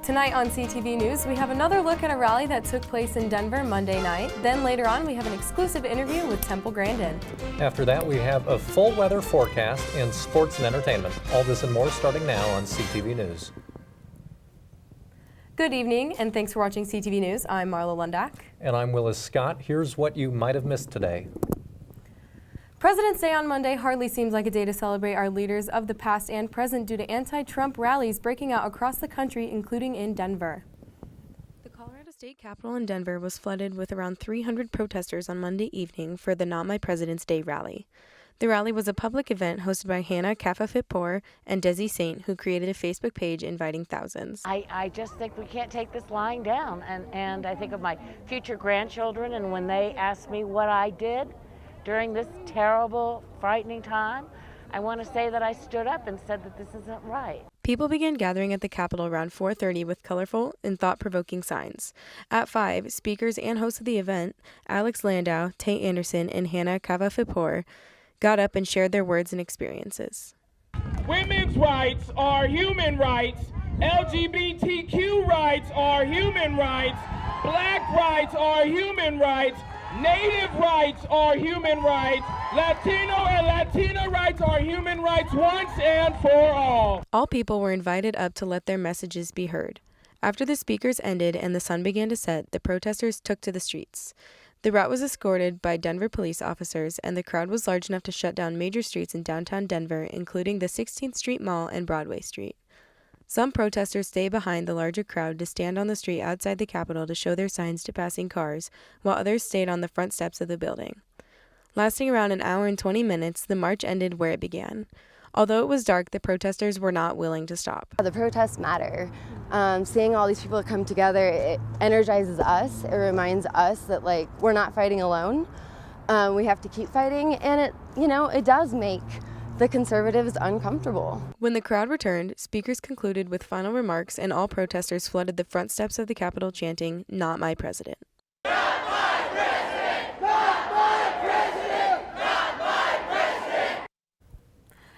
Tonight on CTV News, we have another look at a rally that took place in Denver Monday night. Then later on, we have an exclusive interview with Temple Grandin. After that, we have a full weather forecast and sports and entertainment. All this and more starting now on CTV News. Good evening, and thanks for watching CTV News. I'm Marla Lundak. And I'm Willis Scott. Here's what you might have missed today. President's Day on Monday hardly seems like a day to celebrate our leaders of the past and present due to anti-Trump rallies breaking out across the country, including in Denver. The Colorado State Capitol in Denver was flooded with around 300 protesters on Monday evening for the Not My President's Day rally. The rally was a public event hosted by Hannah Kafafitpour and Desi Saint, who created a Facebook page inviting thousands. I just think we can't take this lying down, and I think of my future grandchildren, and when they ask me what I did during this terrible, frightening time, I want to say that I stood up and said that this isn't right. People began gathering at the Capitol around 4:30 with colorful and thought-provoking signs. At 5, speakers and hosts of the event, Alex Landau, Tay Anderson, and Hannah Kafafitpour, got up and shared their words and experiences. Women's rights are human rights. LGBTQ rights are human rights. Black rights are human rights. Native rights are human rights. Latino and Latina rights are human rights once and for all. All people were invited up to let their messages be heard. After the speakers ended and the sun began to set, the protesters took to the streets. The route was escorted by Denver police officers, and the crowd was large enough to shut down major streets in downtown Denver, including the 16th Street Mall and Broadway Street. Some protesters stayed behind the larger crowd to stand on the street outside the Capitol to show their signs to passing cars, while others stayed on the front steps of the building. Lasting around an hour and 20 minutes, the march ended where it began. Although it was dark, the protesters were not willing to stop. The protests matter. Seeing all these people come together, it energizes us. It reminds us that we're not fighting alone. We have to keep fighting, and it does make the conservatives uncomfortable. When the crowd returned, speakers concluded with final remarks, and all protesters flooded the front steps of the Capitol chanting, "Not my president." Not my president! Not my president! Not my president!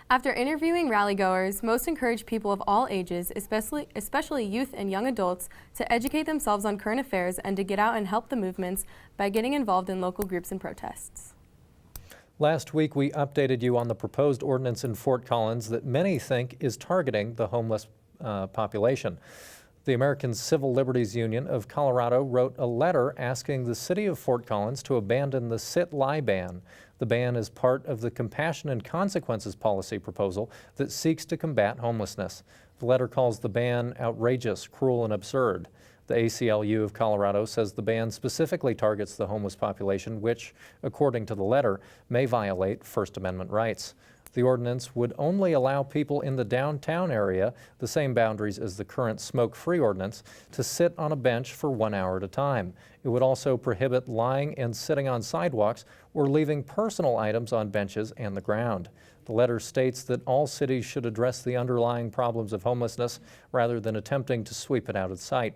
After interviewing rallygoers, most encouraged people of all ages, especially youth and young adults, to educate themselves on current affairs and to get out and help the movements by getting involved in local groups and protests. Last week, we updated you on the proposed ordinance in Fort Collins that many think is targeting the homeless population. The American Civil Liberties Union of Colorado wrote a letter asking the city of Fort Collins to abandon the sit-lie ban. The ban is part of the Compassion and Consequences policy proposal that seeks to combat homelessness. The letter calls the ban outrageous, cruel, and absurd. The ACLU of Colorado says the ban specifically targets the homeless population, which, according to the letter, may violate First Amendment rights. The ordinance would only allow people in the downtown area, the same boundaries as the current smoke-free ordinance, to sit on a bench for 1 hour at a time. It would also prohibit lying and sitting on sidewalks or leaving personal items on benches and the ground. The letter states that all cities should address the underlying problems of homelessness rather than attempting to sweep it out of sight.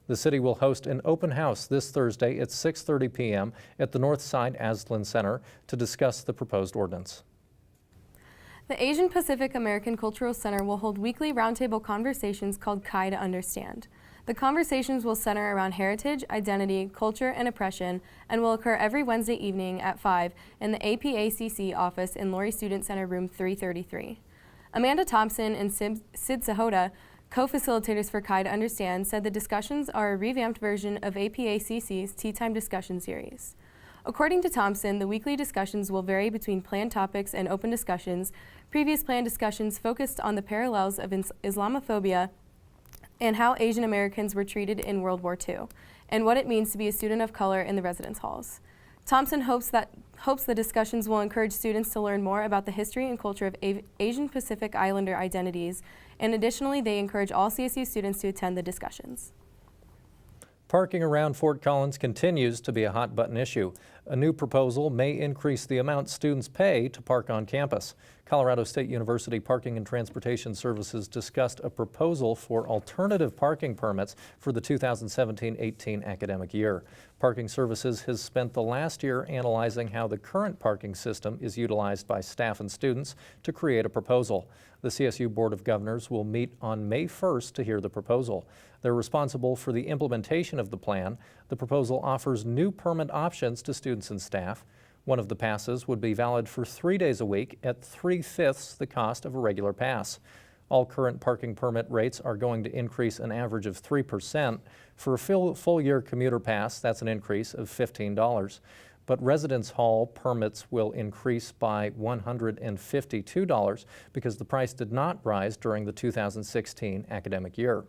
The city will host an open house this Thursday at 6:30 p.m. at the Northside Aslan Center to discuss the proposed ordinance. The Asian Pacific American Cultural Center will hold weekly roundtable conversations called Kai to Understand. The conversations will center around heritage, identity, culture, and oppression, and will occur every Wednesday evening at 5 in the APACC office in Laurie Student Center room 333. Amanda Thompson and Sid Sahota, co-facilitators for Kai to Understand, said the discussions are a revamped version of APACC's Tea Time discussion series. According to Thompson, the weekly discussions will vary between planned topics and open discussions. Previous planned discussions focused on the parallels of Islamophobia and how Asian Americans were treated in World War II, and what it means to be a student of color in the residence halls. Thompson hopes the discussions will encourage students to learn more about the history and culture of Asian Pacific Islander identities, and additionally, they encourage all CSU students to attend the discussions. Parking around Fort Collins continues to be a hot-button issue. A new proposal may increase the amount students pay to park on campus. Colorado State University Parking and Transportation Services discussed a proposal for alternative parking permits for the 2017-18 academic year. Parking Services has spent the last year analyzing how the current parking system is utilized by staff and students to create a proposal. The CSU Board of Governors will meet on May 1st to hear the proposal. They're responsible for the implementation of the plan. The proposal offers new permit options to students and staff. One of the passes would be valid for 3 days a week at 3/5 the cost of a regular pass. All current parking permit rates are going to increase an average of 3%. For a full year commuter pass, that's an increase of $15. But residence hall permits will increase by $152 because the price did not rise during the 2016 academic year.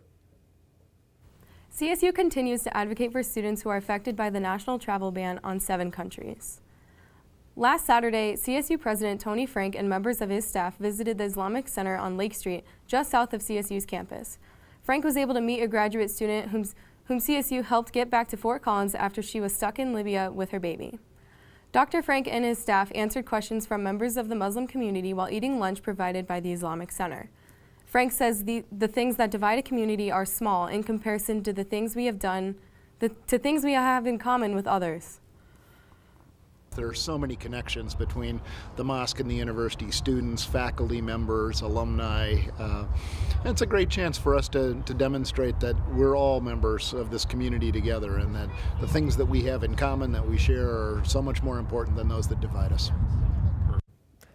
CSU continues to advocate for students who are affected by the national travel ban on 7 countries. Last Saturday, CSU President Tony Frank and members of his staff visited the Islamic Center on Lake Street, just south of CSU's campus. Frank was able to meet a graduate student whom CSU helped get back to Fort Collins after she was stuck in Libya with her baby. Dr. Frank and his staff answered questions from members of the Muslim community while eating lunch provided by the Islamic Center. Frank says the things that divide a community are small in comparison to the things we have done, to things we have in common with others. There are so many connections between the mosque and the university, students, faculty members, alumni. It's a great chance for us to demonstrate that we're all members of this community together, and that the things that we have in common, that we share, are so much more important than those that divide us.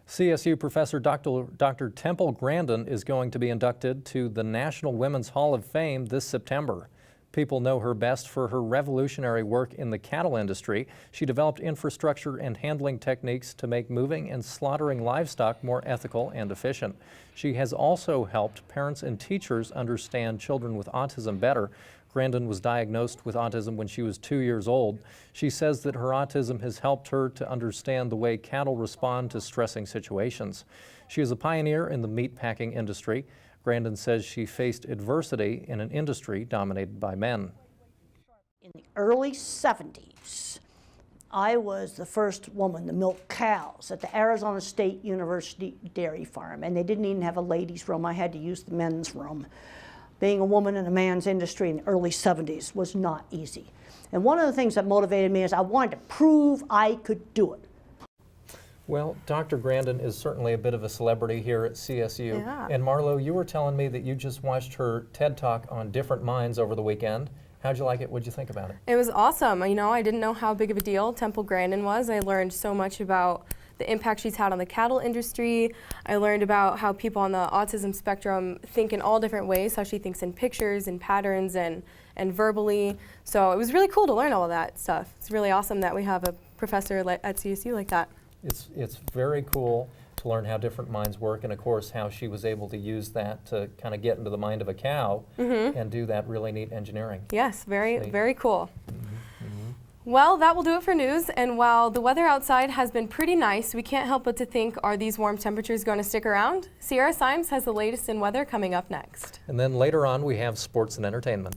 CSU professor Dr. Temple Grandin is going to be inducted to the National Women's Hall of Fame this September. People know her best for her revolutionary work in the cattle industry. She developed infrastructure and handling techniques to make moving and slaughtering livestock more ethical and efficient. She has also helped parents and teachers understand children with autism better. Grandin was diagnosed with autism when she was 2 years old. She says that her autism has helped her to understand the way cattle respond to stressing situations. She is a pioneer in the meatpacking industry. Grandin says she faced adversity in an industry dominated by men. In the early 70s, I was the first woman to milk cows at the Arizona State University dairy farm, and they didn't even have a ladies' room. I had to use the men's room. Being a woman in a man's industry in the early 70s was not easy. And one of the things that motivated me is I wanted to prove I could do it. Well, Dr. Grandin is certainly a bit of a celebrity here at CSU. Yeah. And Marlo, you were telling me that you just watched her TED Talk on different minds over the weekend. How'd you like it? What'd you think about it? It was awesome. You know, I didn't know how big of a deal Temple Grandin was. I learned so much about the impact she's had on the cattle industry. I learned about how people on the autism spectrum think in all different ways, how she thinks in pictures and patterns and verbally. So it was really cool to learn all of that stuff. It's really awesome that we have a professor at CSU like that. It's very cool to learn how different minds work, and of course how she was able to use that to kind of get into the mind of a cow and do that really neat engineering. Yes, very cool. Well, that will do it for news, and while the weather outside has been pretty nice, we can't help but to think, are these warm temperatures going to stick around? Sierra Symes has the latest in weather coming up next. And then later on we have sports and entertainment.